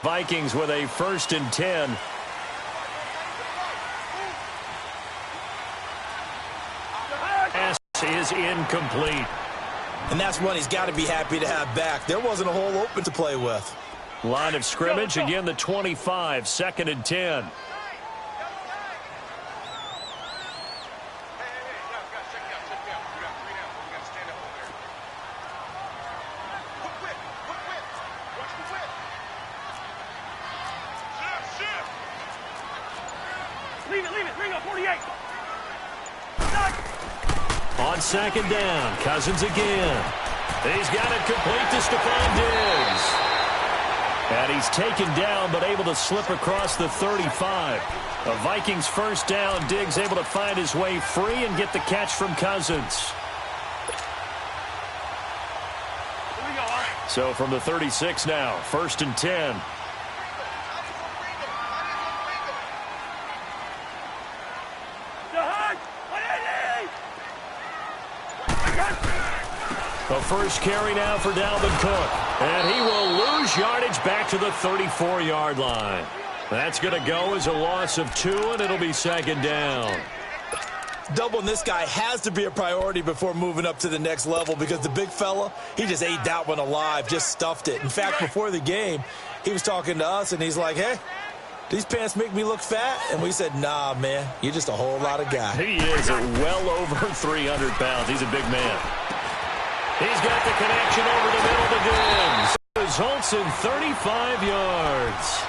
Vikings with a 1st and 10. Pass is incomplete. And that's one he's got to be happy to have back. There wasn't a hole open to play with. Line of scrimmage, again the 25, 2nd and 10. On 2nd down, Cousins again. He's got it complete to Stephon Diggs. And he's taken down but able to slip across the 35. A Vikings 1st down. Diggs able to find his way free and get the catch from Cousins. So from the 36 now, 1st and 10. The first carry now for Dalvin Cook. And he will lose yardage back to the 34-yard line. That's going to go as a loss of 2, and it'll be 2nd down. Doubling this guy has to be a priority before moving up to the next level because the big fella, he just ate that one alive, just stuffed it. In fact, before the game, he was talking to us, and he's like, hey, these pants make me look fat? And we said, nah, man, you're just a whole lot of guy. He is well over 300 pounds. He's a big man. He's got the connection over the middle to Diggs. Results in 35 yards.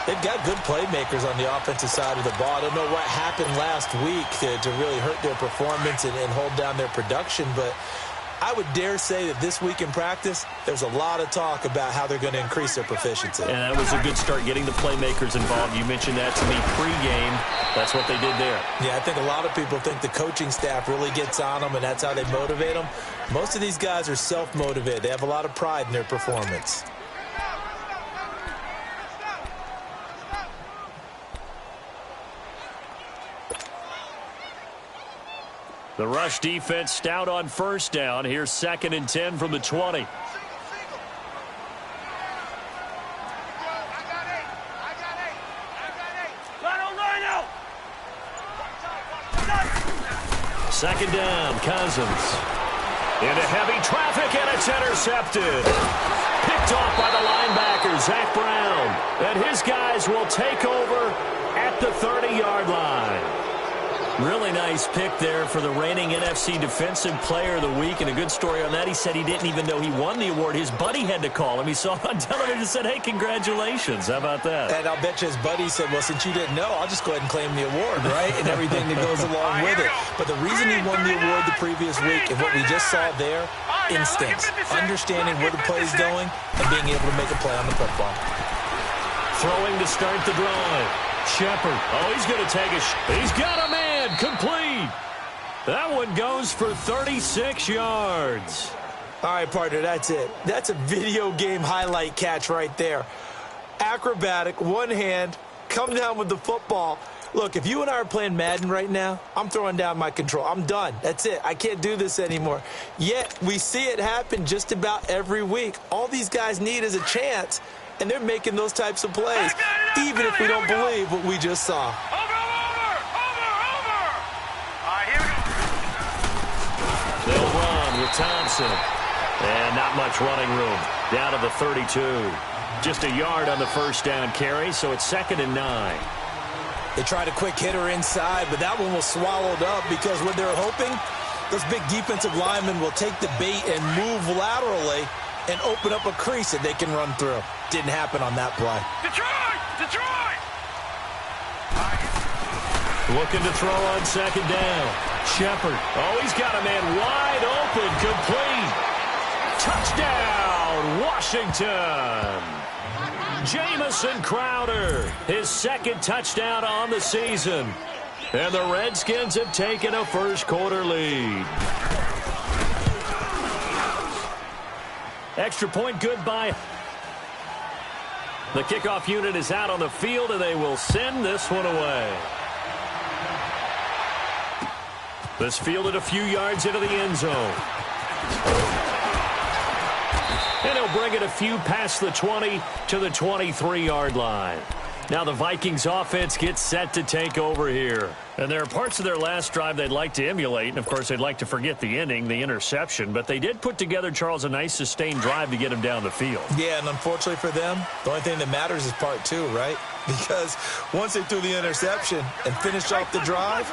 They've got good playmakers on the offensive side of the ball. I don't know what happened last week to really hurt their performance and hold down their production, but I would dare say that this week in practice, there's a lot of talk about how they're going to increase their proficiency. And that was a good start, getting the playmakers involved. You mentioned that to me pregame. That's what they did there. Yeah, I think a lot of people think the coaching staff really gets on them, and that's how they motivate them. Most of these guys are self-motivated. They have a lot of pride in their performance. The rush defense stout on 1st down. Here's 2nd and 10 from the 20. Second down, Cousins. Into heavy traffic, and it's intercepted. Picked off by the linebacker, Zach Brown. And his guys will take over at the 30-yard line. Really nice pick there for the reigning NFC Defensive Player of the Week. And a good story on that. He said he didn't even know he won the award. His buddy had to call him. He saw it on television and said, hey, congratulations. How about that? And I'll bet you his buddy said, well, since you didn't know, I'll just go ahead and claim the award, right? And everything that goes along with it. But the reason he won the award the previous week and what we just saw there, instincts. Understanding where the play is going and being able to make a play on the football. Throwing to start the drive. Shepard. Oh, he's going to take a he's got a man. Complete. That one goes for 36 yards. All right, partner, that's it. That's a video game highlight catch right there. Acrobatic, one hand, come down with the football. Look, if you and I are playing Madden right now, I'm throwing down my control. I'm done. That's it. I can't do this anymore. Yet, we see it happen just about every week. All these guys need is a chance, and they're making those types of plays, even if we don't believe what we just saw. They'll run with Thompson. And not much running room. Down to the 32. Just a yard on the 1st down carry, so it's 2nd and 9. They tried a quick hitter inside, but that one was swallowed up because what they're hoping, those big defensive linemen will take the bait and move laterally and open up a crease that they can run through. Didn't happen on that play. Detroit! Looking to throw on 2nd down. Shepard. Oh, he's got a man wide open. Complete. Touchdown, Washington. Jamison Crowder, his 2nd touchdown on the season. And the Redskins have taken a first-quarter lead. Extra point good by. The kickoff unit is out on the field, and they will send this one away. This fielded a few yards into the end zone. And it He'll bring it a few past the 20 to the 23-yard line. Now the Vikings offense gets set to take over here. And there are parts of their last drive they'd like to emulate. And, of course, they'd like to forget the ending, the interception. But they did put together, Charles, a nice sustained drive to get him down the field. Yeah, and unfortunately for them, the only thing that matters is part two, right? Because once they threw the interception and finished off the drive,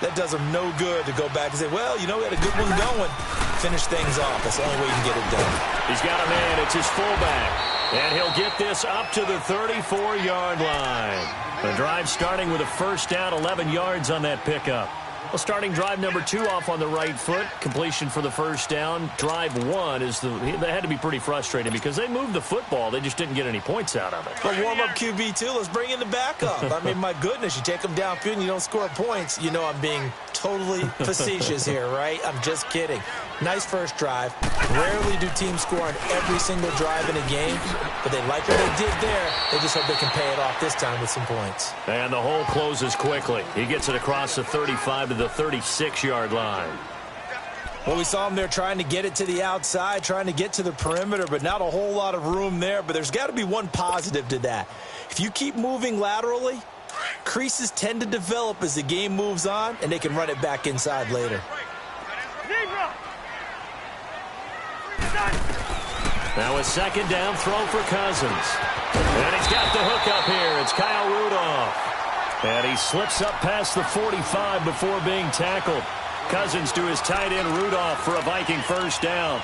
that does them no good to go back and say, well, you know, we had a good one going. Finish things off. That's the only way you can get it done. He's got a man. It's his fullback. And he'll get this up to the 34-yard line. The drive starting with a first down, 11 yards on that pickup. Well, starting drive number 2 off on the right foot. Completion for the first down. Drive 1 they had to be pretty frustrating because they moved the football. They just didn't get any points out of it. But warm-up QB, too. Let's bring in the backup. I mean, my goodness, you take them downfield and you don't score points. You know I'm being totally facetious here, right? I'm just kidding. Nice first drive. Rarely do teams score on every single drive in a game, but they like what they did there. They just hope they can pay it off this time with some points. And the hole closes quickly. He gets it across the 35 to the 36-yard line. Well, we saw him there trying to get it to the outside, trying to get to the perimeter, but not a whole lot of room there. But there's got to be one positive to that. If you keep moving laterally, creases tend to develop as the game moves on, and they can run it back inside later. Now a second down throw for Cousins. And he's got the hook up here. It's Kyle Rudolph. And he slips up past the 45 before being tackled. Cousins to his tight end Rudolph for a Viking first down.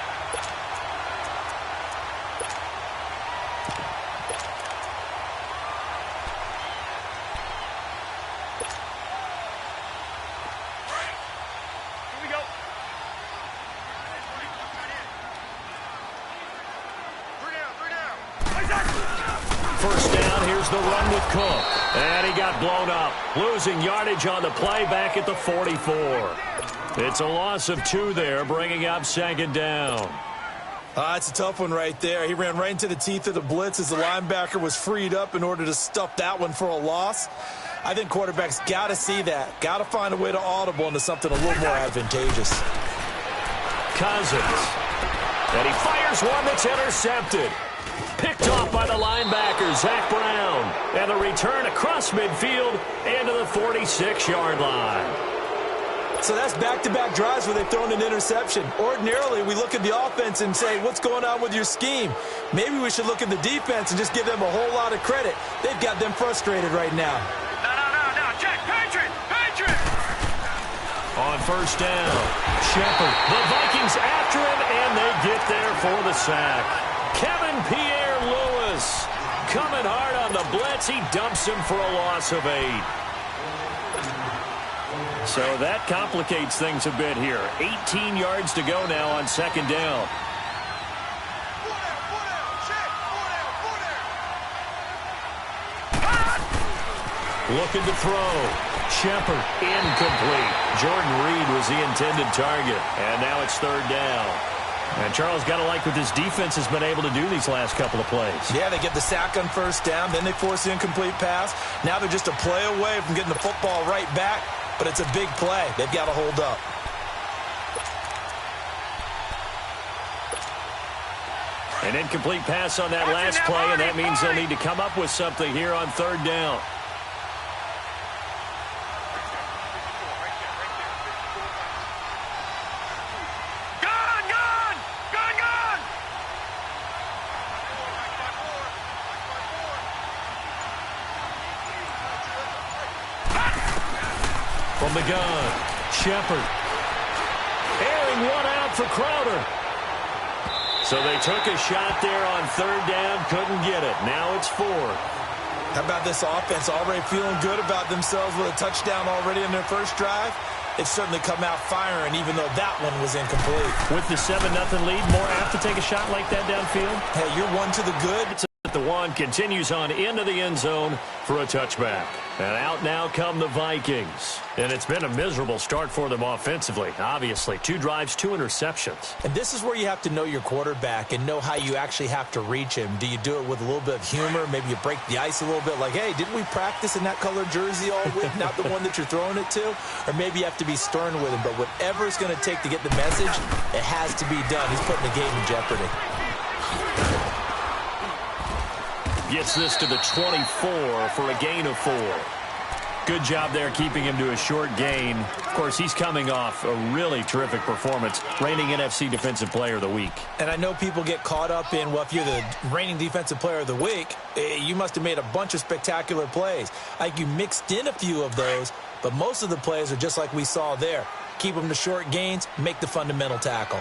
First down, here's the run with Cook. And he got blown up. Losing yardage on the play back at the 44. It's a loss of 2 there, bringing up second down. It's a tough one right there. He ran right into the teeth of the blitz as the linebacker was freed up in order to stuff that one for a loss. I think quarterbacks got to see that. Got to find a way to audible into something a little more advantageous. Cousins. And he fires one that's intercepted. Picked off by the linebacker, Zach Brown. And the return across midfield into the 46-yard line. So that's back-to-back drives where they've thrown an interception. Ordinarily, we look at the offense and say, what's going on with your scheme? Maybe we should look at the defense and just give them a whole lot of credit. They've got them frustrated right now. No. Check. Patriot. On first down, Shepard. The Vikings after him, and they get there for the sack. Kevin Pierre-Louis coming hard on the blitz. He dumps him for a loss of 8. So that complicates things a bit here. 18 yards to go now on second down. Looking to throw. Shepard incomplete. Jordan Reed was the intended target. And now it's third down. And Charles got to like what this defense has been able to do these last couple of plays. Yeah, they get the sack on first down. Then they force the incomplete pass. Now they're just a play away from getting the football right back. But it's a big play. They've got to hold up. An incomplete pass on that last play, and that means they'll need to come up with something here on third down. From the gun, Shepard. Airing one out for Crowder. So they took a shot there on third down, couldn't get it. Now it's 4. How about this offense already feeling good about themselves with a touchdown already in their first drive? It's certainly come out firing, even though that one was incomplete. With the 7-0 lead, more apt to take a shot like that downfield? Hey, you're one to the good. The one continues on into the end zone for a touchback. And out now come the Vikings. And it's been a miserable start for them offensively. Obviously, 2 drives, 2 interceptions. And this is where you have to know your quarterback and know how you actually have to reach him. Do you do it with a little bit of humor? Maybe you break the ice a little bit like, hey, didn't we practice in that colored jersey all week, not the one that you're throwing it to? Or maybe you have to be stern with him. But whatever it's going to take to get the message, it has to be done. He's putting the game in jeopardy. Gets this to the 24 for a gain of 4. Good job there keeping him to a short gain. Of course, he's coming off a really terrific performance, reigning NFC Defensive Player of the Week. And I know people get caught up in, well, if you're the reigning Defensive Player of the Week, you must have made a bunch of spectacular plays. Like you mixed in a few of those, but most of the plays are just like we saw there. Keep them to short gains, make the fundamental tackle.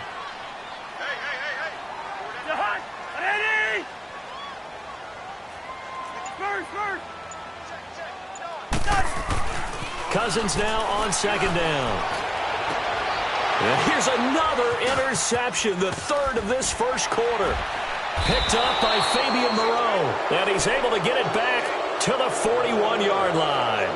Cousins now on second down. And here's another interception, the third of this first quarter. Picked up by Fabian Moreau, and he's able to get it back to the 41-yard line.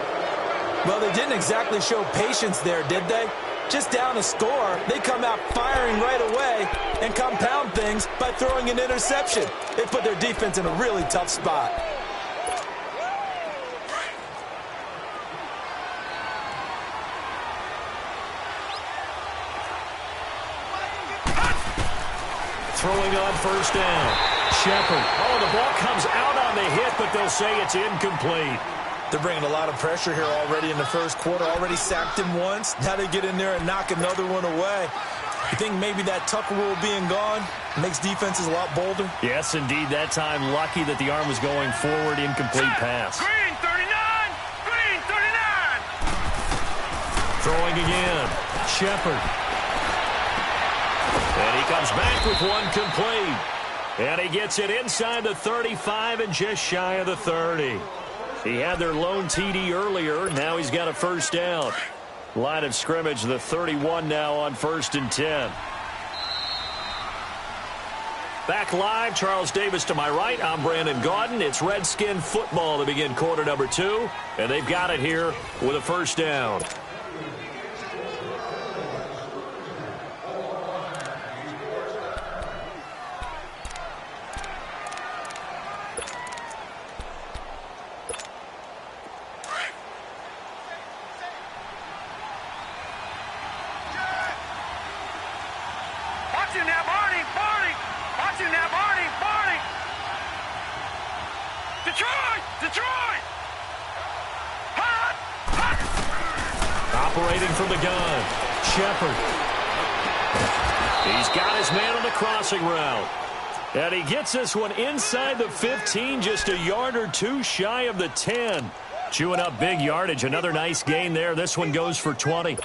Well, they didn't exactly show patience there, did they? Just down a score, they come out firing right away and compound things by throwing an interception. They put their defense in a really tough spot. Throwing on first down. Shepard. Oh, the ball comes out on the hit, but they'll say it's incomplete. They're bringing a lot of pressure here already in the first quarter. Already sacked him once. Now they get in there and knock another one away. You think maybe that Tucker rule being gone makes defenses a lot bolder? Yes, indeed. That time, lucky that the arm was going forward. Incomplete pass. Green 39! Green 39! Throwing again. Shepard. And he comes back with one complete. And he gets it inside the 35 and just shy of the 30. He had their lone TD earlier. Now he's got a first down. Line of scrimmage, the 31 now on 1st and 10. Back live, Charles Davis to my right. I'm Brandon Gaudin. It's Redskin football to begin quarter number 2. And they've got it here with a first down. Operating from the gun, Shepard. He's got his man on the crossing route. And he gets this one inside the 15, just a yard or two shy of the 10. Chewing up big yardage, another nice gain there. This one goes for 20.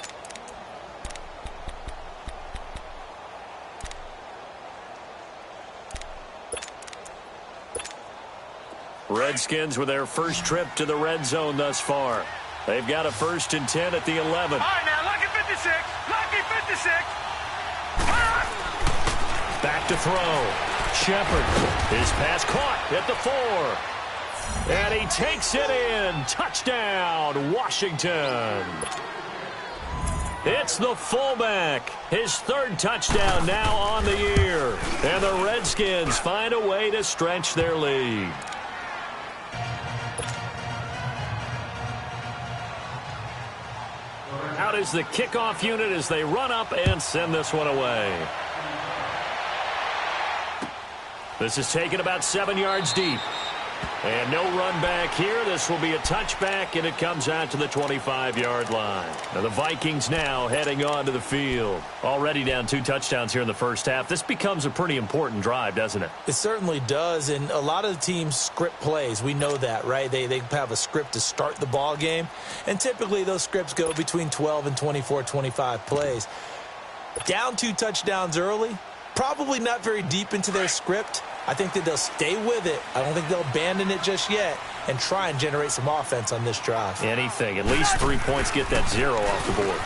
Redskins with their first trip to the red zone thus far. They've got a 1st and 10 at the 11. All right, now, lucky 56. Lucky 56. Back to throw. Shepard. His pass caught at the 4. And he takes it in. Touchdown, Washington. It's the fullback. His 3rd touchdown now on the year. And the Redskins find a way to stretch their lead. Out is the kickoff unit as they run up and send this one away. This is taken about 7 yards deep. And no run back here. This will be a touchback, and it comes out to the 25-yard line. Now the Vikings now heading onto the field. Already down 2 touchdowns here in the first half. This becomes a pretty important drive, doesn't it? It certainly does, and a lot of the teams script plays. We know that, right? They have a script to start the ball game, and typically those scripts go between 12 and 24, 25 plays. Down 2 touchdowns early, probably not very deep into their script. I think that they'll stay with it. I don't think they'll abandon it just yet and try and generate some offense on this drive. Anything. At least 3 points, get that 0 off the board.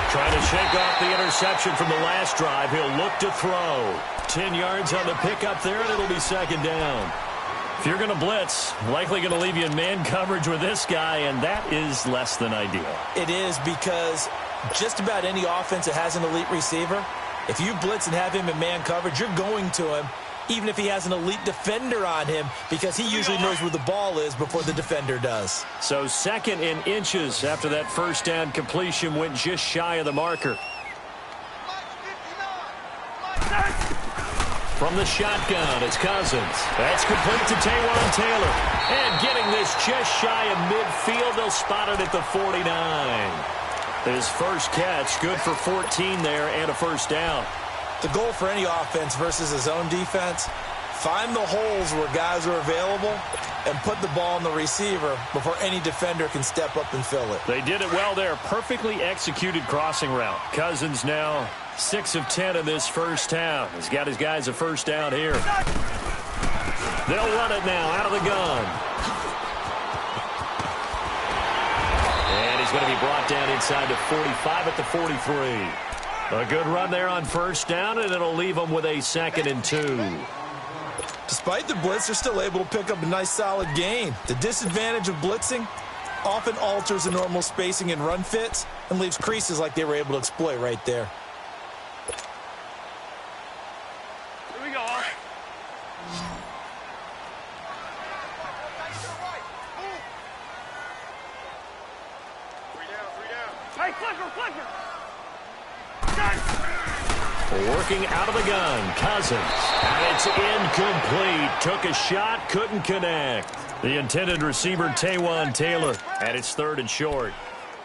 Trying to shake off the interception from the last drive. He'll look to throw. 10 yards on the pickup there, and it'll be 2nd down. If you're going to blitz, likely going to leave you in man coverage with this guy, and that is less than ideal. It is, because just about any offense that has an elite receiver, if you blitz and have him in man coverage, you're going to him, even if he has an elite defender on him, because he usually knows where the ball is before the defender does. So 2nd and inches after that first down completion went just shy of the marker. From the shotgun, it's Cousins. That's complete to Taywan Taylor. And getting this just shy of midfield, they'll spot it at the 49. His first catch, good for 14 there and a first down. The goal for any offense versus his own defense, find the holes where guys are available and put the ball on the receiver before any defender can step up and fill it. They did it well there. Perfectly executed crossing route. Cousins now 6 of 10 in this first half. He's got his guys a first down here. They'll run it now out of the gun. And he's going to be brought down inside the 45 at the 43. A good run there on first down, and it'll leave them with a 2nd and 2. Despite the blitz, they're still able to pick up a nice, solid gain. The disadvantage of blitzing often alters the normal spacing and run fits and leaves creases like they were able to exploit right there. Here we go. Three down. Hey, flicker. Working out of the gun, Cousins. And it's incomplete. Took a shot, couldn't connect. The intended receiver, Taywan Taylor. And it's 3rd and short.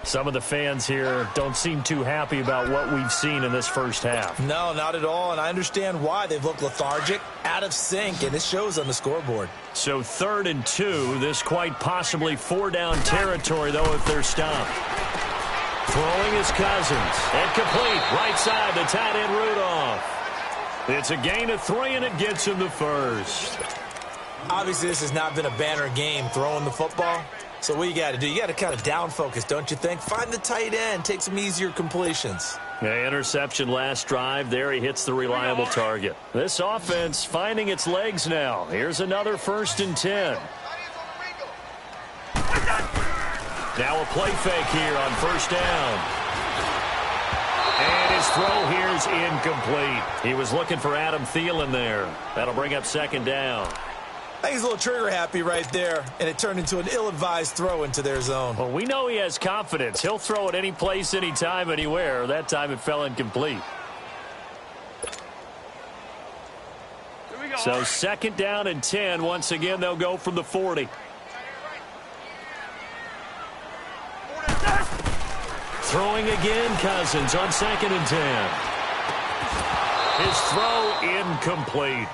Some of the fans here don't seem too happy about what we've seen in this first half. No, not at all, and I understand why. They've looked lethargic, out of sync, and it shows on the scoreboard. So 3rd and 2, this quite possibly 4-down territory, though, if they're stopped. Throwing is Cousins. And complete. Right side, the tight end Rudolph. It's a gain of 3, and it gets him the first. Obviously, this has not been a banner game throwing the football. So what you got to do, you got to kind of down focus, don't you think? Find the tight end, take some easier completions. Yeah, interception last drive. There he hits the reliable target. This offense finding its legs now. Here's another 1st and 10. Now a play fake here on first down. And his throw here's incomplete. He was looking for Adam Thielen there. That'll bring up 2nd down. I think he's a little trigger happy right there, and it turned into an ill-advised throw into their zone. Well, we know he has confidence. He'll throw it any place, anytime, anywhere. That time it fell incomplete. Here we go. So 2nd down and 10. Once again, they'll go from the 40. Throwing again, Cousins on 2nd and 10. His throw incomplete.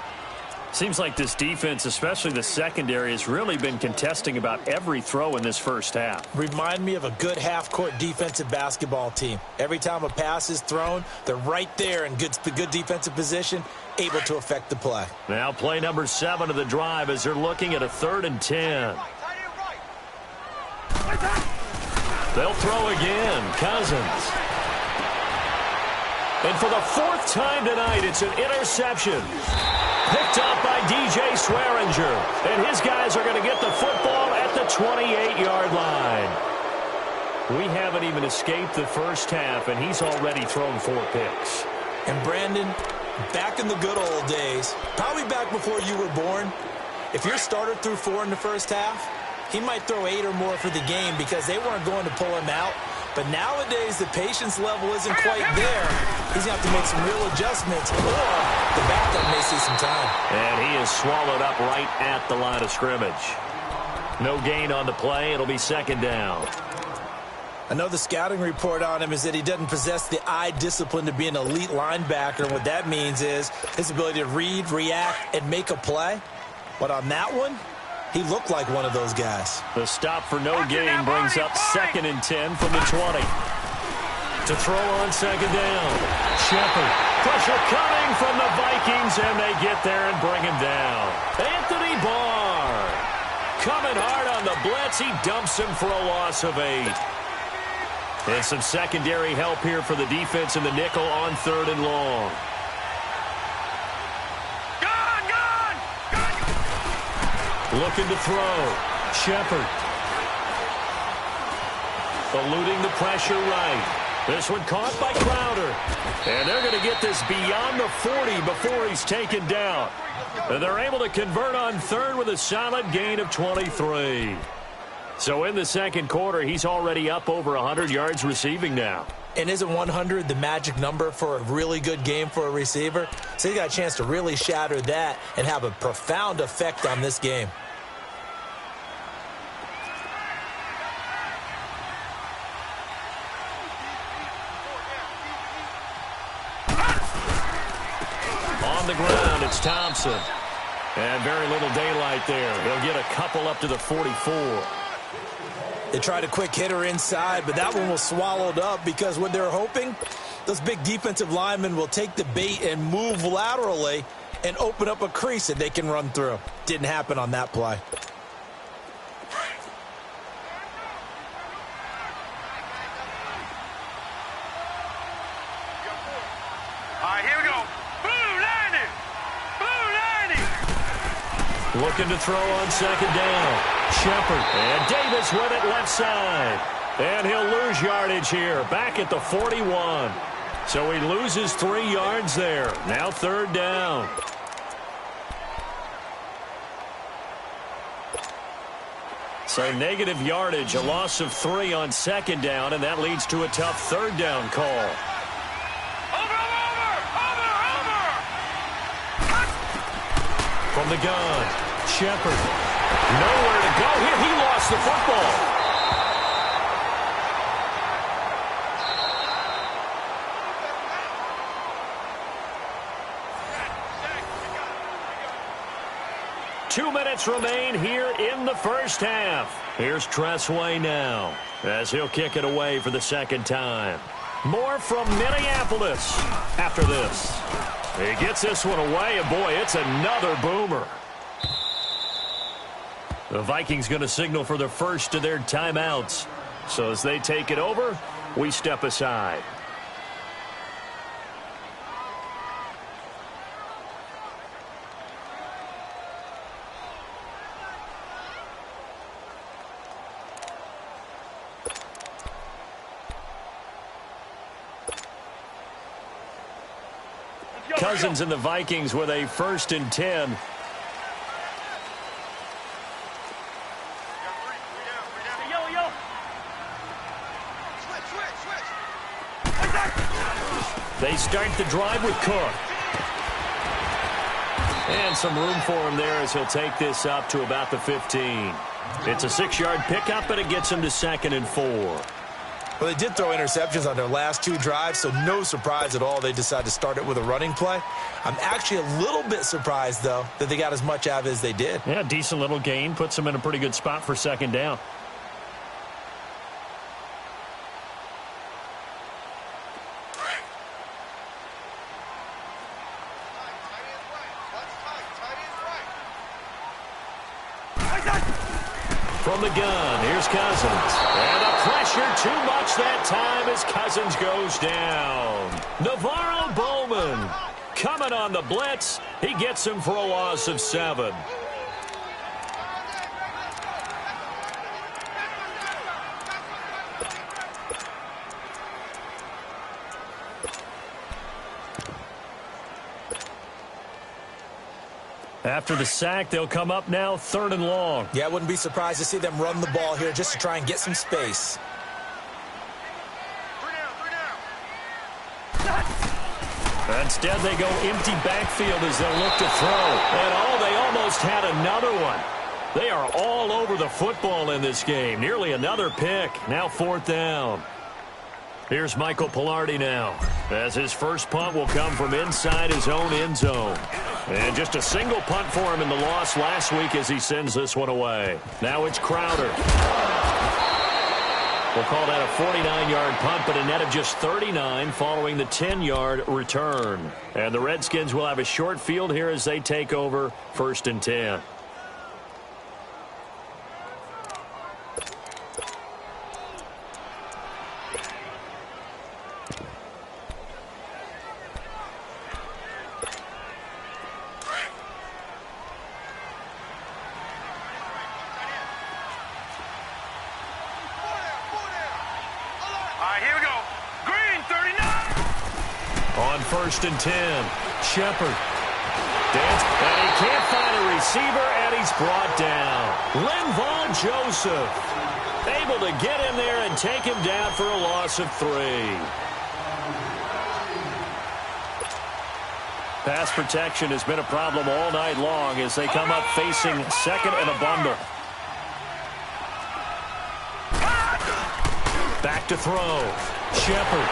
Seems like this defense, especially the secondary, has really been contesting about every throw in this first half. Remind me of a good half-court defensive basketball team. Every time a pass is thrown, they're right there in good defensive position, able to affect the play. Now play number 7 of the drive as they're looking at a 3rd and 10. They'll throw again. Cousins. And for the 4th time tonight, it's an interception. Picked up by DJ Swearinger. And his guys are going to get the football at the 28-yard line. We haven't even escaped the first half, and he's already thrown 4 picks. And Brandon, back in the good old days, probably back before you were born, if your starter threw 4 in the first half, he might throw 8 or more for the game because they weren't going to pull him out. But nowadays, the patience level isn't quite there. He's going to have to make some real adjustments, or the backup may see some time. And he is swallowed up right at the line of scrimmage. No gain on the play. It'll be 2nd down. I know the scouting report on him is that he doesn't possess the eye discipline to be an elite linebacker. And what that means is his ability to read, react, and make a play. But on that one, he looked like one of those guys. The stop for no gain brings up 2nd and 10 from the 20. To throw on 2nd down. Shepard. Pressure coming from the Vikings, and they get there and bring him down. Anthony Barr. Coming hard on the blitz. He dumps him for a loss of 8. And some secondary help here for the defense in the nickel on 3rd and long. Looking to throw. Shepard. Eluding the pressure right. This one caught by Crowder. And they're going to get this beyond the 40 before he's taken down. And they're able to convert on 3rd with a solid gain of 23. So in the second quarter, he's already up over 100 yards receiving now. And isn't 100 the magic number for a really good game for a receiver? So he got a chance to really shatter that and have a profound effect on this game. On the ground, it's Thompson. And very little daylight there. He'll get a couple up to the 44. They tried a quick hitter inside, but that one was swallowed up because what they're hoping, those big defensive linemen will take the bait and move laterally and open up a crease that they can run through. Didn't happen on that play. All right, here we go. Blue 90. Blue 90. Looking to throw on second down. Shepard and Davis with it left side. And he'll lose yardage here. Back at the 41. So he loses 3 yards there. Now third down. So negative yardage, a loss of 3 on second down, and that leads to a tough third down call. From the gun, Shepard. Nowhere to go here. He lost the football. Two minutes remain here in the first half. Here's Tressway now as he'll kick it away for the second time. More from Minneapolis after this. He gets this one away, and boy, it's another boomer. The Vikings going to signal for the first of their timeouts. So as they take it over, we step aside. Cousins and the Vikings with a 1st and 10. They start the drive with Cook. And some room for him there as he'll take this up to about the 15. It's a 6-yard pickup, but it gets him to 2nd and 4. Well, they did throw interceptions on their last 2 drives, so no surprise at all they decided to start it with a running play. I'm actually a little bit surprised, though, that they got as much out of it as they did. Yeah, decent little gain. Puts them in a pretty good spot for second down. From the gun, here's Cousins. And the pressure too much that time as Cousins goes down. Navarro Bowman coming on the blitz. He gets him for a loss of 7. After the sack, they'll come up now 3rd and long. Yeah, I wouldn't be surprised to see them run the ball here just to try and get some space. Instead, they go empty backfield as they'll look to throw. And they almost had another one. They are all over the football in this game. Nearly another pick. Now 4th down. Here's Michael Pilardi now, as his first punt will come from inside his own end zone. And just a single punt for him in the loss last week as he sends this one away. Now it's Crowder. We'll call that a 49-yard punt, but a net of just 39 following the 10-yard return. And the Redskins will have a short field here as they take over 1st and 10. On 1st and 10, Shepard. And he can't find a receiver, and he's brought down. Linval Joseph Able to get in there and take him down for a loss of 3. Pass protection has been a problem all night long as they come up facing second and a bundle. Back to throw. Shepard.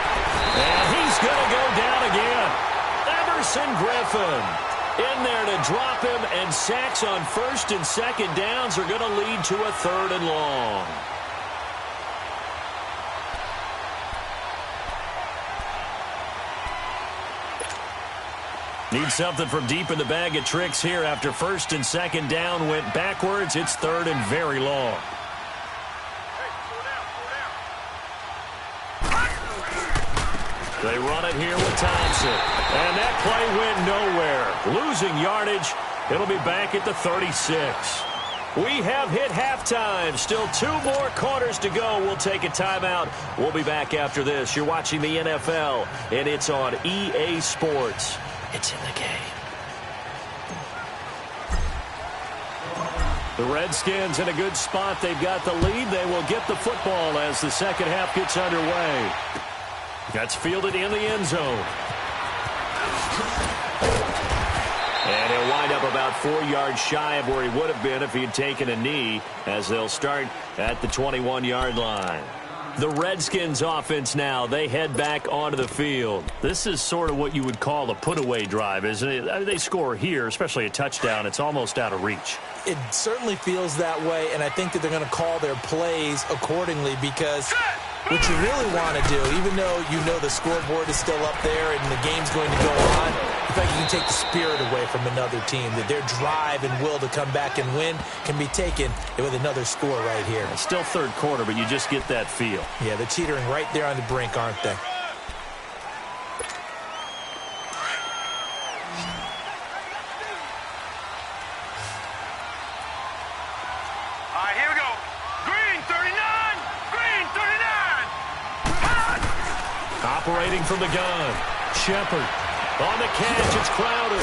And he's going to go down again. Everson Griffin in there to drop him, and sacks on first and second downs are going to lead to a 3rd and long. Need something from deep in the bag of tricks here after first and second down went backwards. It's 3rd and very long. They run it here with Thompson. And that play went nowhere. Losing yardage. It'll be back at the 36. We have hit halftime. Still 2 more quarters to go. We'll take a timeout. We'll be back after this. You're watching the NFL, and it's on EA Sports. It's in the game. The Redskins in a good spot. They've got the lead. They will get the football as the second half gets underway. That's fielded in the end zone. And he'll wind up about 4 yards shy of where he would have been if he had taken a knee, as they'll start at the 21-yard line. The Redskins offense now, they head back onto the field. This is sort of what you would call a put-away drive, isn't it? I mean, they score here, especially a touchdown. It's almost out of reach. It certainly feels that way, and I think that they're going to call their plays accordingly, because what you really want to do, even though you know the scoreboard is still up there and the game's going to go on, I think you can take the spirit away from another team, that their drive and will to come back and win can be taken with another score right here. It's still third quarter, but you just get that feel. Yeah, they're teetering right there on the brink, aren't they? All right, here we go. Green 39. Green 39. Operating from the gun. Shepard on the catch. It's Crowder.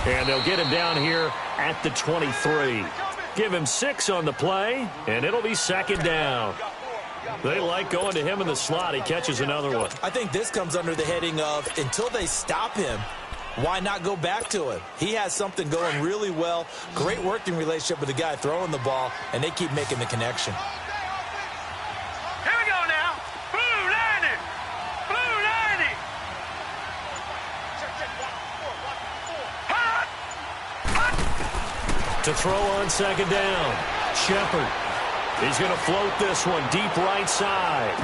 And they'll get him down here at the 23. Give him 6 on the play, and it'll be second down. They like going to him in the slot. He catches another one. I think this comes under the heading of, until they stop him, why not go back to him? He has something going really well. Great working relationship with the guy throwing the ball, and they keep making the connection. Here we go now. Blue 90. Blue 90. Hot. To throw on second down. Shepard. He's going to float this one deep right side.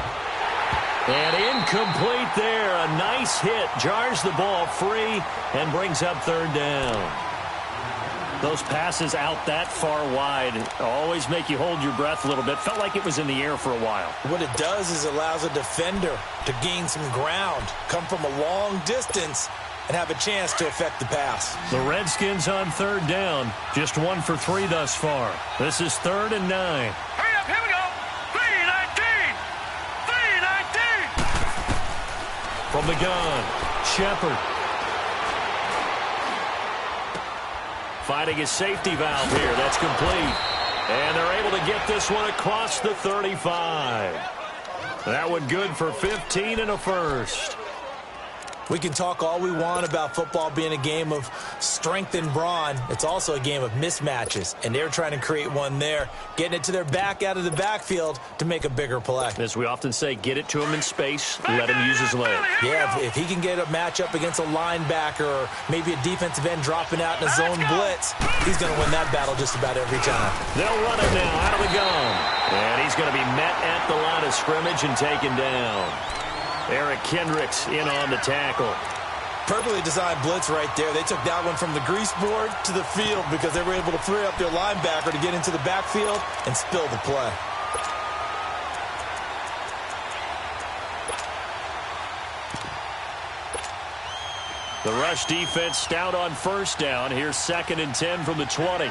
And incomplete there. A nice hit. Jars the ball free and brings up third down. Those passes out that far wide always make you hold your breath a little bit. Felt like it was in the air for a while. What it does is it allows a defender to gain some ground, come from a long distance, and have a chance to affect the pass. The Redskins on third down. Just 1 for 3 thus far. This is 3rd and 9. Hurry up, here we go. 319. 319. From the gun, Shepard. Finding his safety valve here. That's complete. And they're able to get this one across the 35. That one good for 15 and a first. We can talk all we want about football being a game of strength and brawn. It's also a game of mismatches, and they're trying to create one there, getting it to their back out of the backfield to make a bigger play. As we often say, get it to him in space, let him use his leg. Yeah, if he can get a matchup against a linebacker or maybe a defensive end dropping out in a zone blitz, he's going to win that battle just about every time. They'll run it now out of the gun. And he's going to be met at the line of scrimmage and taken down. Eric Kendricks in on the tackle. Perfectly designed blitz right there. They took that one from the grease board to the field because they were able to free up their linebacker to get into the backfield and spill the play. The rush defense stout on first down. Here's 2nd and 10 from the 20.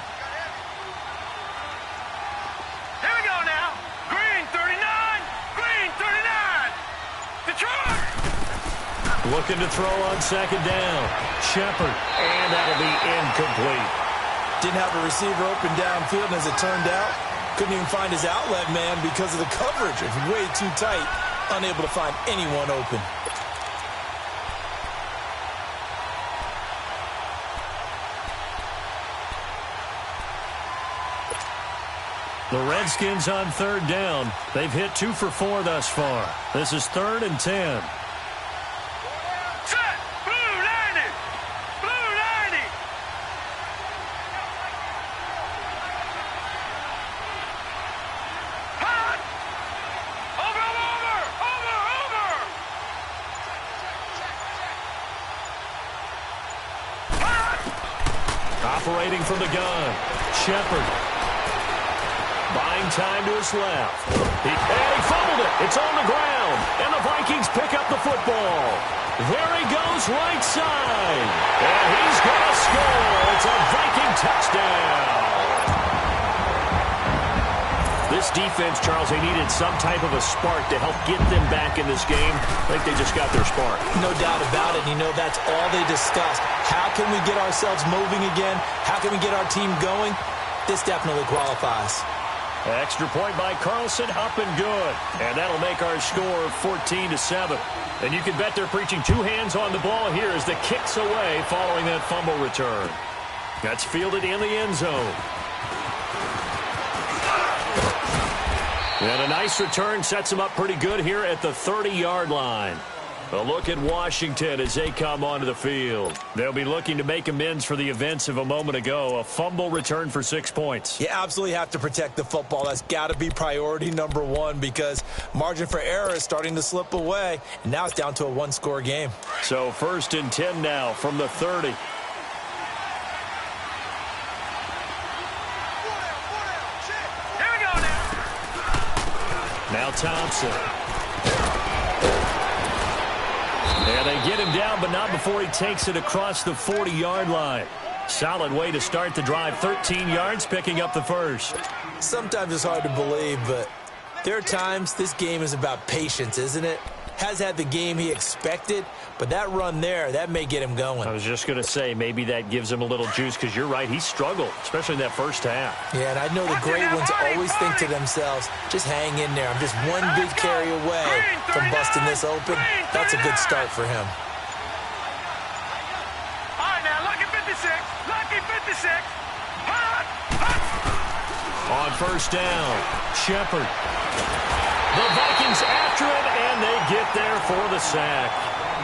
Looking to throw on second down. Shepard. And that'll be incomplete. Didn't have a receiver open downfield, and as it turned out, Couldn't even find his outlet man because of the coverage. It's way too tight. Unable to find anyone open. The Redskins on third down. They've hit 2 for 4 thus far. This is 3rd and 10. Set! Blue 90! Blue 90! Hot! Over! Hot! Operating from the gun. Shepard. Buying time to his left. And he fumbled it. It's on the ground. And the Vikings pick up the football. There he goes right side. And he's going to score. It's a Viking touchdown. This defense, Charles, they needed some type of a spark to help get them back in this game. I think they just got their spark. No doubt about it. You know, that's all they discussed. How can we get ourselves moving again? How can we get our team going? This definitely qualifies. Extra point by Carlson, up and good. And that'll make our score 14-7. And you can bet they're preaching 2 hands on the ball here as the kick's away following that fumble return. That's fielded in the end zone. And a nice return sets him up pretty good here at the 30-yard line. A look at Washington as they come onto the field. They'll be looking to make amends for the events of a moment ago. A fumble return for 6 points. You absolutely have to protect the football. That's got to be priority number 1 because margin for error is starting to slip away. And now it's down to a 1-score game. So 1st and 10 now from the 30. Here we go now. Now Thompson. And they get him down, but not before he takes it across the 40-yard line. Solid way to start the drive. 13 yards, picking up the first. Sometimes it's hard to believe, but there are times this game is about patience, isn't it? Has had the game he expected, but that run there, that may get him going. I was just going to say, maybe that gives him a little juice, because you're right, he struggled, especially in that first half. Yeah, and I know the great ones always think to themselves, just hang in there. I'm just one big carry away from busting this open. That's a good start for him. All right, now, lucky 56. Lucky 56. Hot! Hot! On first down, Shepard. The Vikings after him, and they get there for the sack.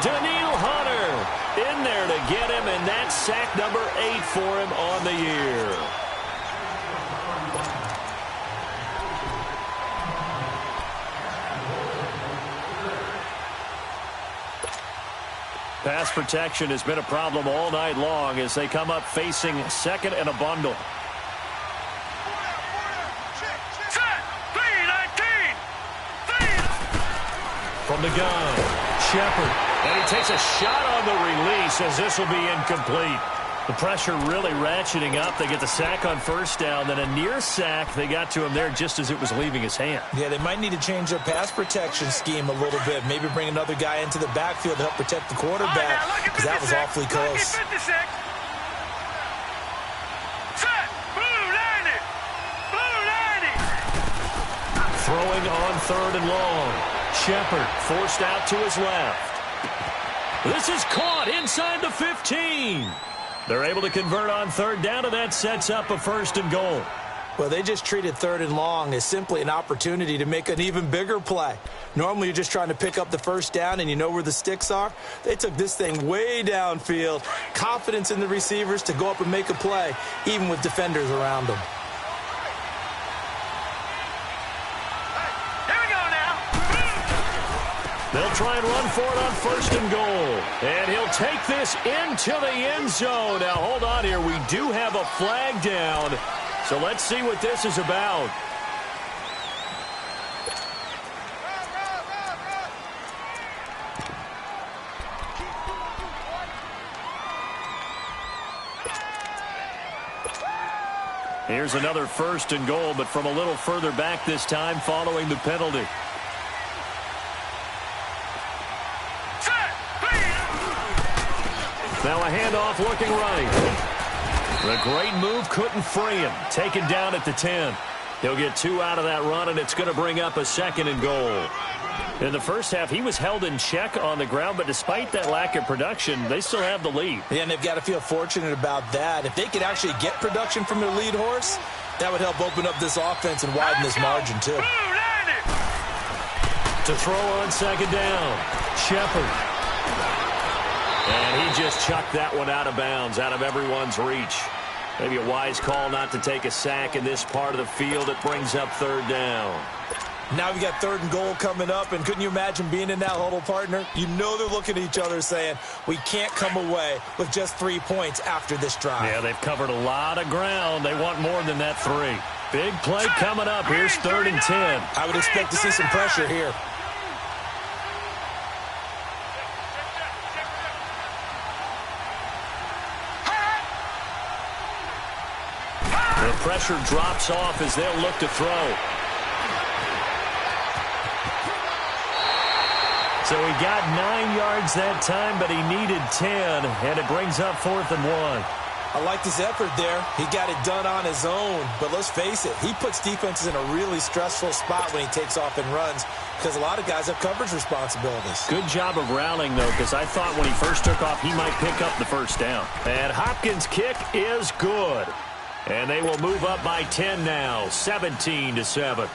Daniil Hunter in there to get him, and that's sack number 8 for him on the year. Pass protection has been a problem all night long as they come up facing 2nd and a bundle. From the gun, Shepard. And he takes a shot on the release as this will be incomplete. The pressure really ratcheting up. They get the sack on first down, then a near sack. They got to him there just as it was leaving his hand. Yeah, they might need to change their pass protection scheme a little bit. Maybe bring another guy into the backfield to help protect the quarterback, because that was awfully close. Throwing on 3rd and long. Shepard forced out to his left. This is caught inside the 15. They're able to convert on 3rd down, and that sets up a 1st and goal. Well, they just treated 3rd and long as simply an opportunity to make an even bigger play. Normally, you're just trying to pick up the 1st down, and you know where the sticks are. They took this thing way downfield. Confidence in the receivers to go up and make a play, even with defenders around them. They'll try and run for it on 1st and goal. And he'll take this into the end zone. Now, hold on here. We do have a flag down. So let's see what this is about. Here's another 1st and goal, but from a little further back this time following the penalty. Now a handoff looking right. The great move couldn't free him. Taken down at the 10. He'll get 2 out of that run, and it's going to bring up a 2nd and goal. In the first half, he was held in check on the ground, but despite that lack of production, they still have the lead. Yeah, and they've got to feel fortunate about that. If they could actually get production from their lead horse, that would help open up this offense and widen this margin, too. To throw on 2nd down, Shepard. And he just chucked that one out of bounds, out of everyone's reach. Maybe a wise call not to take a sack in this part of the field. It brings up 3rd down. Now we got 3rd and goal coming up, and couldn't you imagine being in that huddle, partner? You know they're looking at each other saying, we can't come away with just 3 points after this drive. Yeah, they've covered a lot of ground. They want more than that 3. Big play coming up. Here's 3rd and 10. I would expect to see some pressure here. The pressure drops off as they'll look to throw. So he got 9 yards that time, but he needed 10, and it brings up 4th and 1. I liked his effort there. He got it done on his own. But let's face it, he puts defenses in a really stressful spot when he takes off and runs because a lot of guys have coverage responsibilities. Good job of rallying, though, because I thought when he first took off, he might pick up the 1st down. And Hopkins' kick is good. And they will move up by 10 now, 17-7.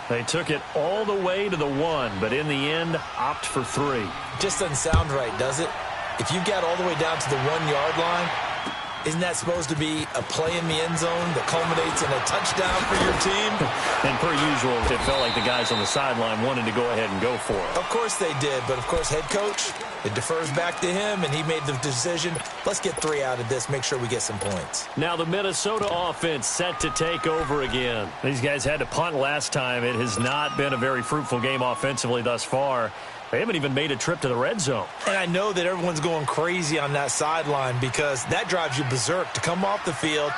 They took it all the way to the 1, but in the end, opt for 3. Just doesn't sound right, does it? If you got all the way down to the 1-yard line, isn't that supposed to be a play in the end zone that culminates in a touchdown for your team? And per usual, it felt like the guys on the sideline wanted to go ahead and go for it. Of course they did, but of course head coach, it defers back to him, and he made the decision, let's get 3 out of this, make sure we get some points. Now the Minnesota offense set to take over again. These guys had to punt last time. It has not been a very fruitful game offensively thus far. They haven't even made a trip to the red zone. And I know that everyone's going crazy on that sideline because that drives you berserk to come off the field,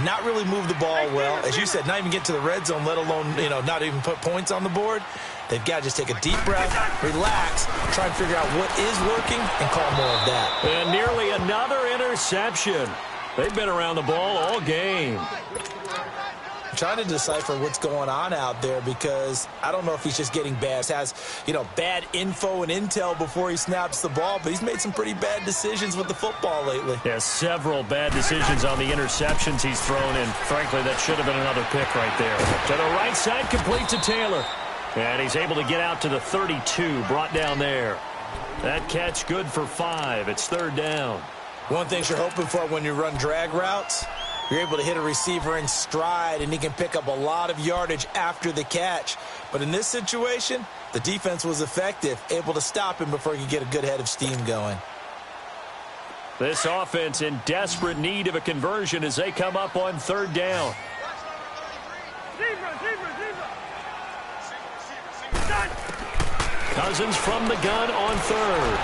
not really move the ball well. As you said, not even get to the red zone, let alone, not even put points on the board. They've got to just take a deep breath, relax, try and figure out what is working, and call more of that. And nearly another interception. They've been around the ball all game. I'm trying to decipher what's going on out there because I don't know if he's just getting bad. Has, bad info and intel before he snaps the ball, but he's made some pretty bad decisions with the football lately. Yeah, several bad decisions on the interceptions he's thrown, and frankly, that should have been another pick right there. To the right side, complete to Taylor. And he's able to get out to the 32, brought down there. That catch good for 5. It's 3rd down. One thing you're hoping for when you run drag routes, you're able to hit a receiver in stride, and he can pick up a lot of yardage after the catch. But in this situation, the defense was effective, able to stop him before he could get a good head of steam going. This offense in desperate need of a conversion as they come up on 3rd down. Cousins from the gun on 3rd.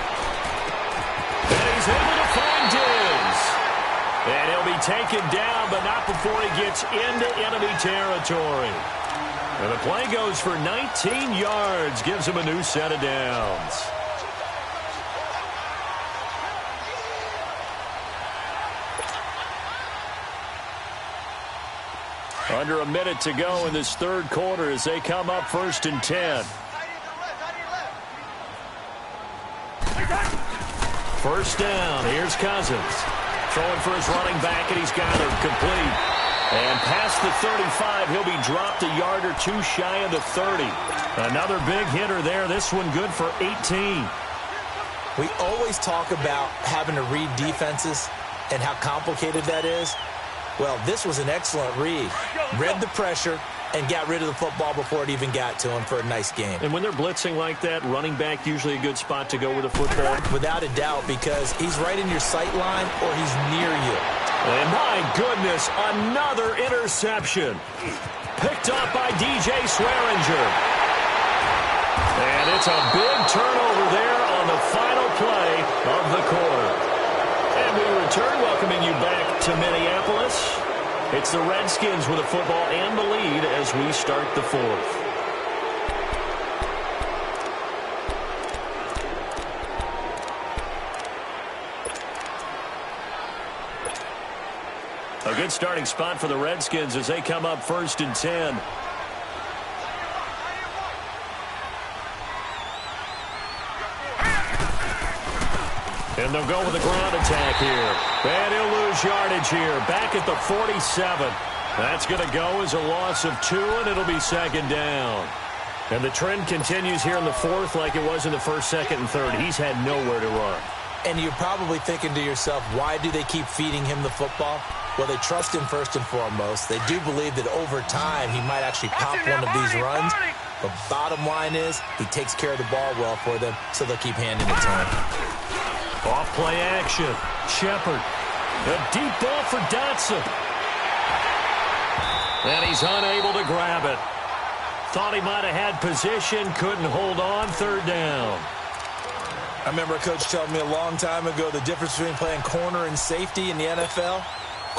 And he's able to find Diggs. And he'll be taken down, but not before he gets into enemy territory. And the play goes for 19 yards, gives him a new set of downs. Under a minute to go in this 3rd quarter as they come up 1st and 10. 1st down. Here's Cousins. Throwing for his running back, and he's got him complete. And past the 35, he'll be dropped a yard or 2 shy of the 30. Another big hitter there. This one good for 18. We always talk about having to read defenses and how complicated that is. Well, this was an excellent read. Read the pressure and got rid of the football before it even got to him for a nice game. And when they're blitzing like that, running back usually a good spot to go with the football. Without a doubt, because he's right in your sight line or he's near you. And my goodness, another interception. Picked up by DJ Swearinger. And it's a big turnover there on the final play of the quarter. And we return, welcoming you back to Minneapolis. It's the Redskins with the football and the lead as we start the 4th. A good good starting spot for the Redskins as they come up 1st and 10. And they'll go with a ground attack here. And he'll lose yardage here. Back at the 47. That's going to go as a loss of 2, and it'll be 2nd down. And the trend continues here in the 4th like it was in the 1st, 2nd, and 3rd. He's had nowhere to run. And you're probably thinking to yourself, why do they keep feeding him the football? Well, they trust him first and foremost. They do believe that over time he might actually pop one of these runs. But bottom line is he takes care of the ball well for them, so they'll keep handing it to him. Off play action. Shepard. A deep ball for Dotson. And he's unable to grab it. Thought he might have had position, couldn't hold on. 3rd down. I remember a coach telling me a long time ago the difference between playing corner and safety in the NFL.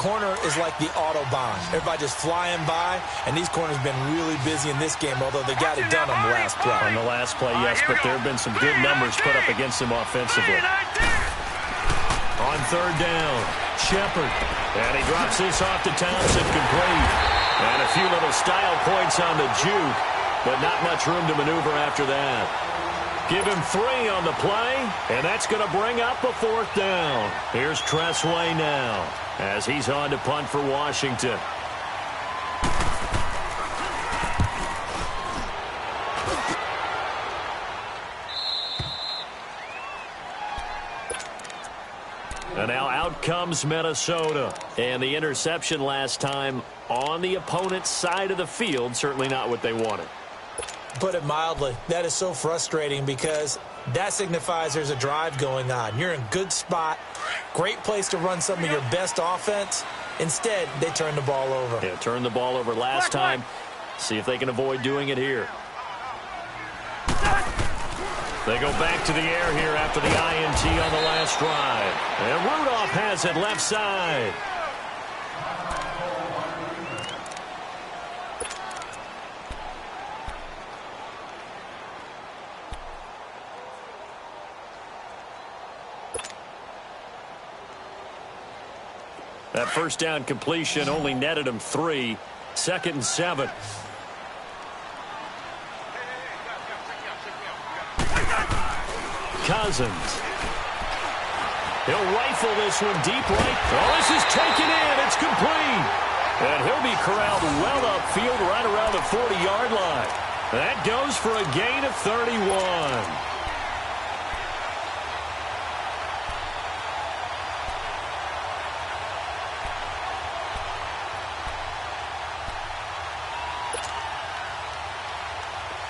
Corner is like the Autobahn. Everybody just flying by, and these corners have been really busy in this game, although they got it done on the last play. On the last play, yes, but there have been some good numbers put up against him offensively. On 3rd down, Shepard. And he drops this off to Townsend, complete. And a few little style points on the juke, but not much room to maneuver after that. Give him 3 on the play, and that's going to bring up a 4th down. Here's Tressway now as he's on to punt for Washington. And now out comes Minnesota. And the interception last time on the opponent's side of the field, certainly not what they wanted. Put it mildly, that is so frustrating because that signifies there's a drive going on. You're in a good spot, great place to run some of your best offense. Instead, they turn the ball over. Yeah, turned the ball over last time. See if they can avoid doing it here. They go back to the air here after the INT on the last drive. And Rudolph has it left side. That first down completion only netted him 3. 2nd and 7. Cousins. He'll rifle this one deep right. Oh, this is taken in. It's complete. And he'll be corralled well upfield right around the 40-yard line. That goes for a gain of 31.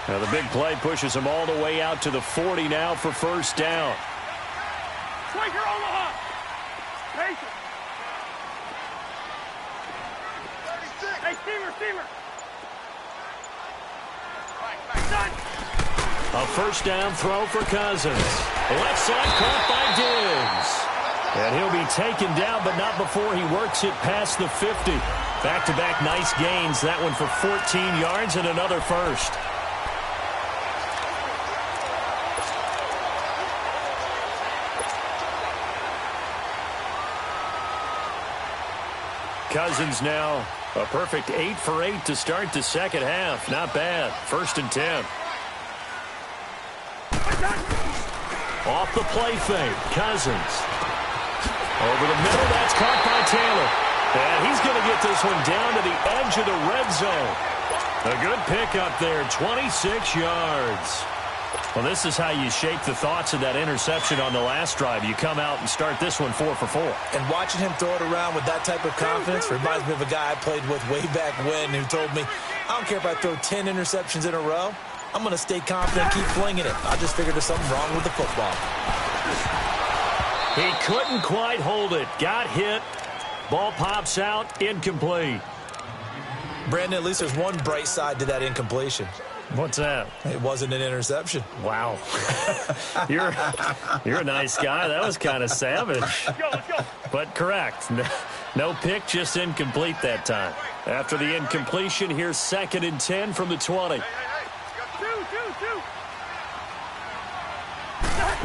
Now the big play pushes him all the way out to the 40 now for 1st down. Striker Omaha. Hey, steamer. A 1st down throw for Cousins. Left side caught by Diggs. And he'll be taken down, but not before he works it past the 50. Back-to-back nice gains. That one for 14 yards and another first. Cousins now a perfect 8 for 8 to start the second half. Not bad. 1st and 10. Off the play fake. Cousins. Over the middle. That's caught by Taylor. And he's going to get this one down to the edge of the red zone. A good pickup there. 26 yards. Well, this is how you shake the thoughts of that interception on the last drive. You come out and start this one 4 for 4. And watching him throw it around with that type of confidence reminds me of a guy I played with way back when who told me, I don't care if I throw 10 interceptions in a row. I'm going to stay confident and keep flinging it. I just figured there's something wrong with the football. He couldn't quite hold it. Got hit. Ball pops out. Incomplete. Brandon, at least there's one bright side to that incompletion. What's that? It wasn't an interception. Wow. You're a nice guy. That was kind of savage. Let's go. But correct. No pick, just incomplete that time. After the incompletion, here's 2nd and 10 from the 20. Two.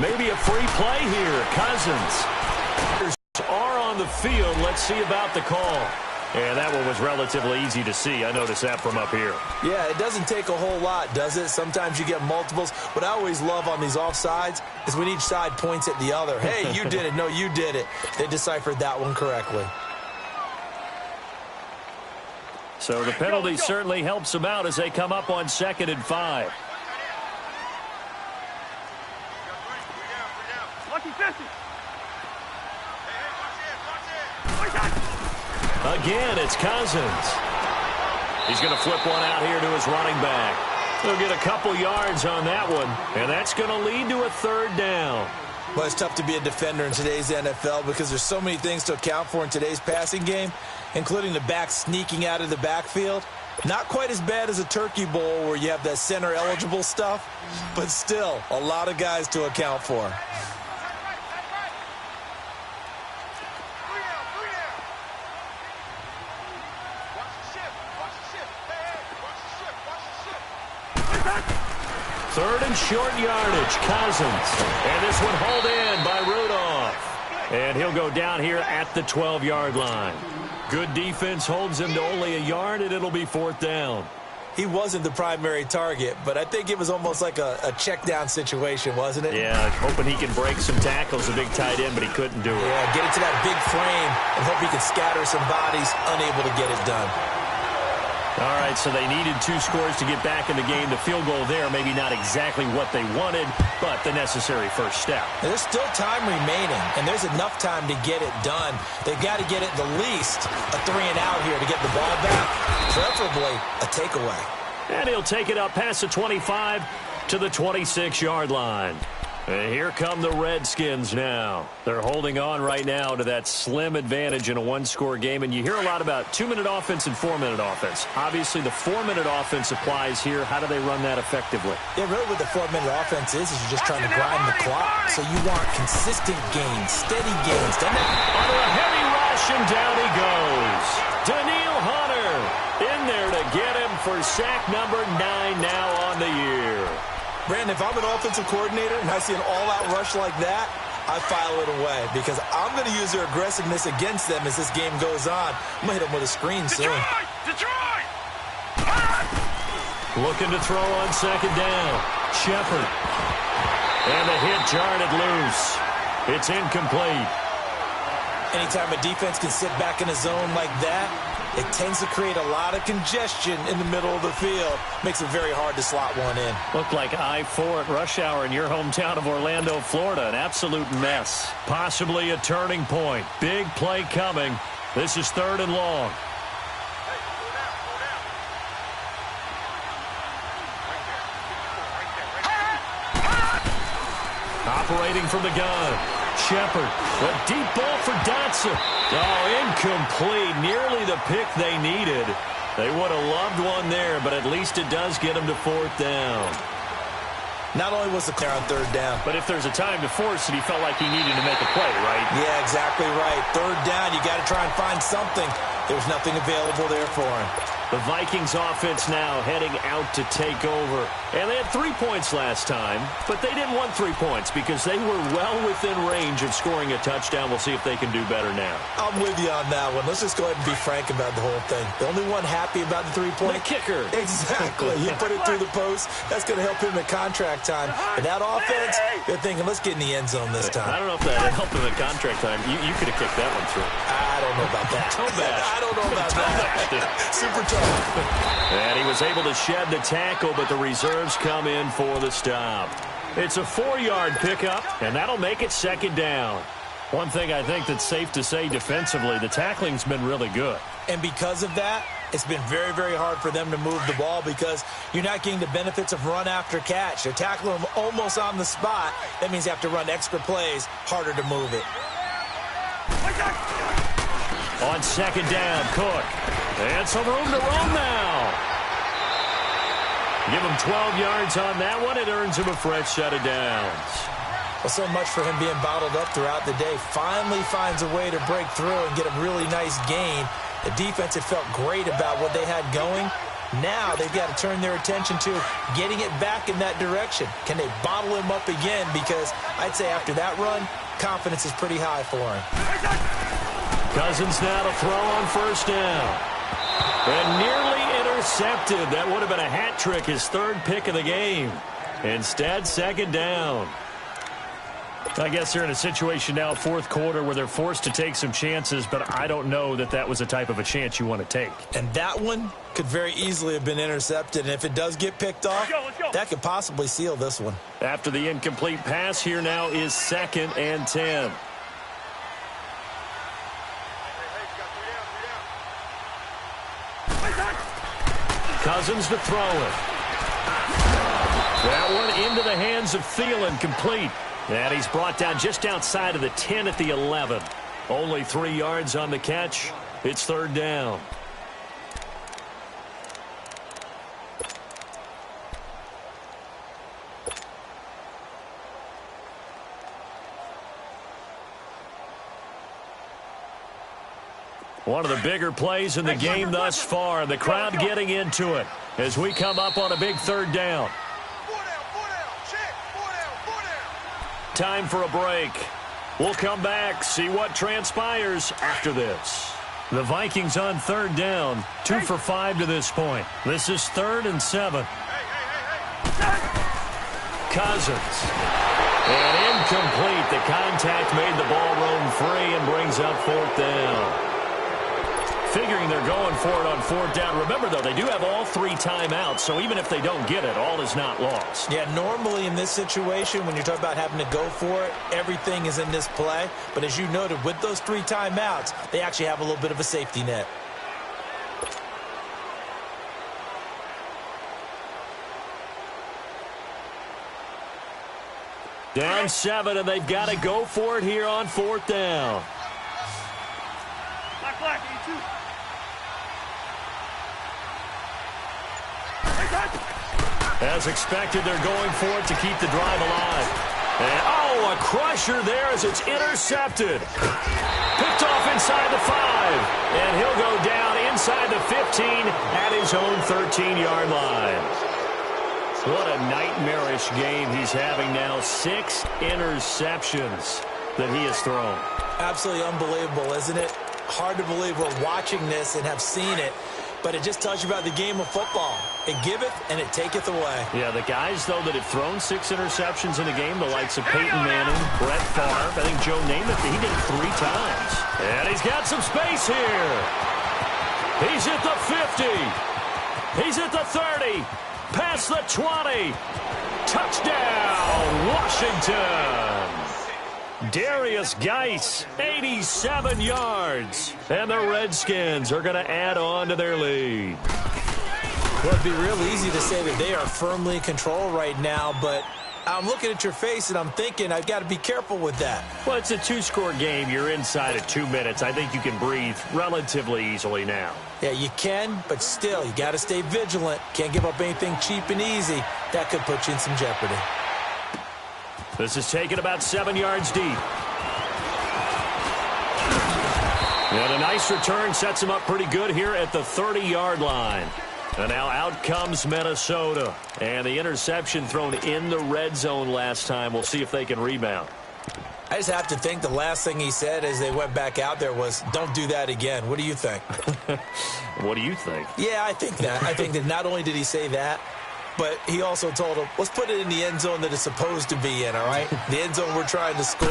Maybe a free play here. Cousins are on the field. Let's see about the call. And that one was relatively easy to see. I noticed that from up here. Yeah, it doesn't take a whole lot, does it? Sometimes you get multiples. What I always love on these offsides is when each side points at the other. Hey, you did it. No, you did it. They deciphered that one correctly. So the penalty certainly helps them out as they come up on 2nd and 5. Lucky 50. Again, it's Cousins. He's going to flip one out here to his running back. He'll get a couple yards on that one, and that's going to lead to a 3rd down. Well, it's tough to be a defender in today's NFL because there's so many things to account for in today's passing game, including the back sneaking out of the backfield. Not quite as bad as a Turkey Bowl where you have that center-eligible stuff, but still a lot of guys to account for. Third and short yardage, Cousins. And this one hauled in by Rudolph. And he'll go down here at the 12-yard line. Good defense holds him to only a yard, and it'll be 4th down. He wasn't the primary target, but I think it was almost like a check-down situation, wasn't it? Yeah, hoping he can break some tackles, a big tight end, but he couldn't do it. Yeah, get it to that big frame and hope he can scatter some bodies, unable to get it done. All right, so they needed 2 scores to get back in the game. The field goal there, maybe not exactly what they wanted, but the necessary first step. There's still time remaining, and there's enough time to get it done. They've got to get it the least a 3-and-out here to get the ball back, preferably a takeaway. And he'll take it up past the 25 to the 26-yard line. And here come the Redskins now. They're holding on right now to that slim advantage in a 1-score game. And you hear a lot about 2-minute offense and 4-minute offense. Obviously, the 4-minute offense applies here. How do they run that effectively? Yeah, really what the 4-minute offense is you're just trying to grind the clock. So you want consistent gains, steady gains. Under a heavy rush, and down he goes. Daniil Hunter in there to get him for sack number 9 now on the year. Brandon, if I'm an offensive coordinator and I see an all-out rush like that, I file it away because I'm going to use their aggressiveness against them as this game goes on. I'm going to hit them with a screen soon. Detroit! Looking to throw on 2nd down. Shepard. And the hit jarred it loose. It's incomplete. Anytime a defense can sit back in a zone like that, it tends to create a lot of congestion in the middle of the field. Makes it very hard to slot one in. Looked like I-4 at rush hour in your hometown of Orlando, Florida. An absolute mess. Possibly a turning point. Big play coming. This is 3rd and long. Operating from the gun. Shepard. A deep ball for Dotson. Oh, incomplete. Nearly the pick they needed. They would have loved one there, but at least it does get them to 4th down. Not only was the clear on 3rd down, but if there's a time to force it, he felt like he needed to make a play, right? Yeah, exactly right. 3rd down, you got to try and find something. There was nothing available there for him. The Vikings offense now heading out to take over. And they had 3 points last time, but they didn't want 3 points because they were well within range of scoring a touchdown. We'll see if they can do better now. I'm with you on that one. Let's just go ahead and be frank about the whole thing. The only one happy about the 3-point? The kicker. Exactly. He put it through the post. That's going to help him at contract time. But that offense, they're thinking, let's get in the end zone this time. I don't know if that helped him at contract time. You could have kicked that one through. I don't know about that. I don't know about that. Super tough. And he was able to shed the tackle, but the reserves come in for the stop. It's a 4-yard pickup, and that'll make it 2nd down. One thing I think that's safe to say defensively, the tackling's been really good. And because of that, it's been very, very hard for them to move the ball because you're not getting the benefits of run after catch. They're tackling them almost on the spot. That means you have to run extra plays, harder to move it. On 2nd down, Cook. And some room to roam now. Give him 12 yards on that one. It earns him a fresh set of downs. Well, so much for him being bottled up throughout the day. Finally finds a way to break through and get a really nice gain. The defense had felt great about what they had going. Now they've got to turn their attention to getting it back in that direction. Can they bottle him up again? Because I'd say after that run, confidence is pretty high for him. Cousins now to throw on first down. And nearly intercepted. That would have been a hat trick, his third pick of the game. Instead, second down. I guess they're in a situation now, fourth quarter, where they're forced to take some chances, but I don't know that that was the type of a chance you want to take. And that one could very easily have been intercepted. And if it does get picked off, that could possibly seal this one. After the incomplete pass, here now is 2nd and 10. Cousins to throw it. That one into the hands of Thielen, complete. And he's brought down just outside of the 10 at the 11. Only 3 yards on the catch. It's third down. One of the bigger plays in the game thus far. The crowd getting into it as we come up on a big third down. Time for a break. We'll come back, see what transpires after this. The Vikings on third down, 2 for 5 to this point. This is 3rd and 7. Cousins. And incomplete. The contact made the ball roam free and brings up 4th down. Figuring they're going for it on 4th down. Remember, though, they do have all 3 timeouts, so even if they don't get it, all is not lost. Yeah, normally in this situation, when you're talking about having to go for it, everything is in this play. But as you noted, with those 3 timeouts, they actually have a little bit of a safety net. Down 7, and they've got to go for it here on 4th down. Black, E2. As expected, they're going for it to keep the drive alive. And, oh, a crusher there as it's intercepted. Picked off inside the 5. And he'll go down inside the 15 at his own 13-yard line. What a nightmarish game he's having now. 6 interceptions that he has thrown. Absolutely unbelievable, isn't it? Hard to believe we're watching this and have seen it. But it just tells you about the game of football. It giveth and it taketh away. Yeah, the guys, though, that have thrown 6 interceptions in a game, the likes of Peyton Manning, Brett Favre, I think Joe Namath, he did it 3 times. And he's got some space here. He's at the 50. He's at the 30. Past the 20. Touchdown, Washington. Darius Geis, 87 yards. And the Redskins are going to add on to their lead. Well, it'd be real easy to say that they are firmly in control right now, but I'm looking at your face and I'm thinking I've got to be careful with that. Well, it's a 2-score game. You're inside of 2 minutes. I think you can breathe relatively easily now. Yeah, you can, but still, you got to stay vigilant. Can't give up anything cheap and easy. That could put you in some jeopardy. This is taken about 7 yards deep. And a nice return sets him up pretty good here at the 30-yard line. And now out comes Minnesota. And the interception thrown in the red zone last time. We'll see if they can rebound. I just have to think the last thing he said as they went back out there was, don't do that again. What do you think? What do you think? Yeah, I think that. I think that not only did he say that, but he also told him, let's put it in the end zone that it's supposed to be in, all right? The end zone we're trying to score.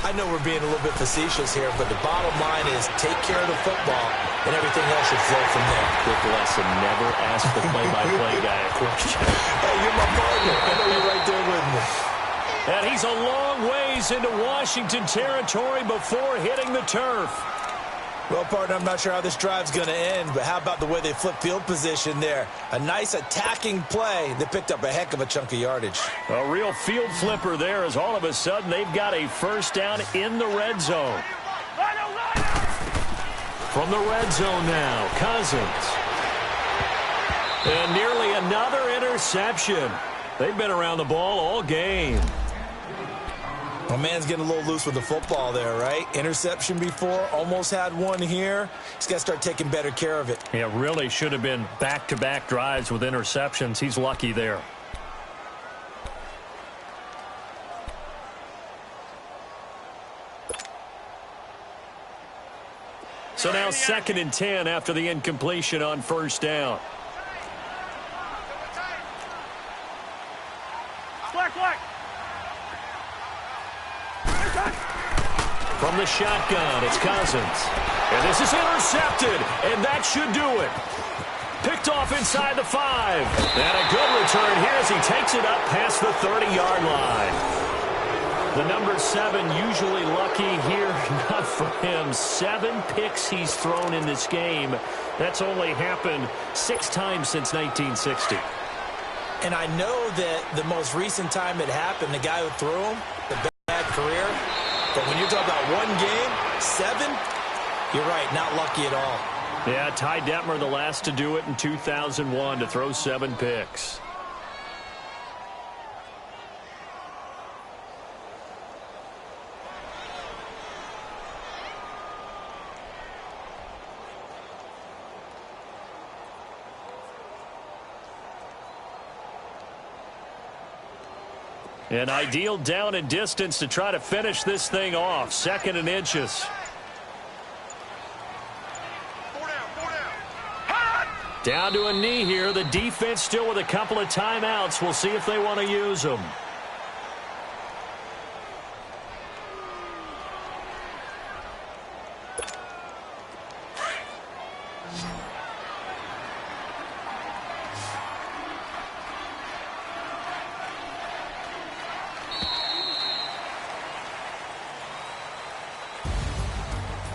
I know we're being a little bit facetious here, but the bottom line is take care of the football, and everything else should flow from there. Quick lesson, never ask the play-by-play guy a question. Hey, you're my partner. I know you're right there with me. And he's a long ways into Washington territory before hitting the turf. Well, partner, I'm not sure how this drive's going to end, but how about the way they flip field position there? A nice attacking play that picked up a heck of a chunk of yardage. A real field flipper there as all of a sudden they've got a first down in the red zone. From the red zone now, Cousins. And nearly another interception. They've been around the ball all game. My man's getting a little loose with the football there, right? Interception before, almost had one here. He's got to start taking better care of it. Yeah, really should have been back-to-back drives with interceptions. He's lucky there. So now 2nd and 10 after the incompletion on first down. From the shotgun, it's Cousins. And this is intercepted, and that should do it. Picked off inside the 5. And a good return here as he takes it up past the 30-yard line. The number 7 usually lucky here, not for him. 7 picks he's thrown in this game. That's only happened 6 times since 1960. And I know that the most recent time it happened, the guy who threw him, the bad career. But when you're talking about 1 game, 7, you're right, not lucky at all. Yeah, Ty Detmer, the last to do it in 2001, to throw 7 picks. An ideal down and distance to try to finish this thing off. 2nd and inches. Down to a knee here. The defense still with a couple of timeouts. We'll see if they want to use them.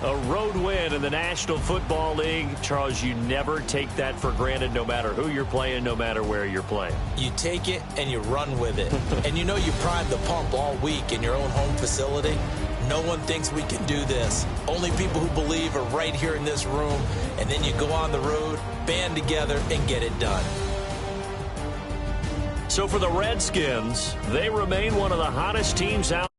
A road win in the National Football League. Charles, you never take that for granted, no matter who you're playing, no matter where you're playing. You take it and you run with it. And you know you primed the pump all week in your own home facility. No one thinks we can do this. Only people who believe are right here in this room. And then you go on the road, band together, and get it done. So for the Redskins, they remain one of the hottest teams out.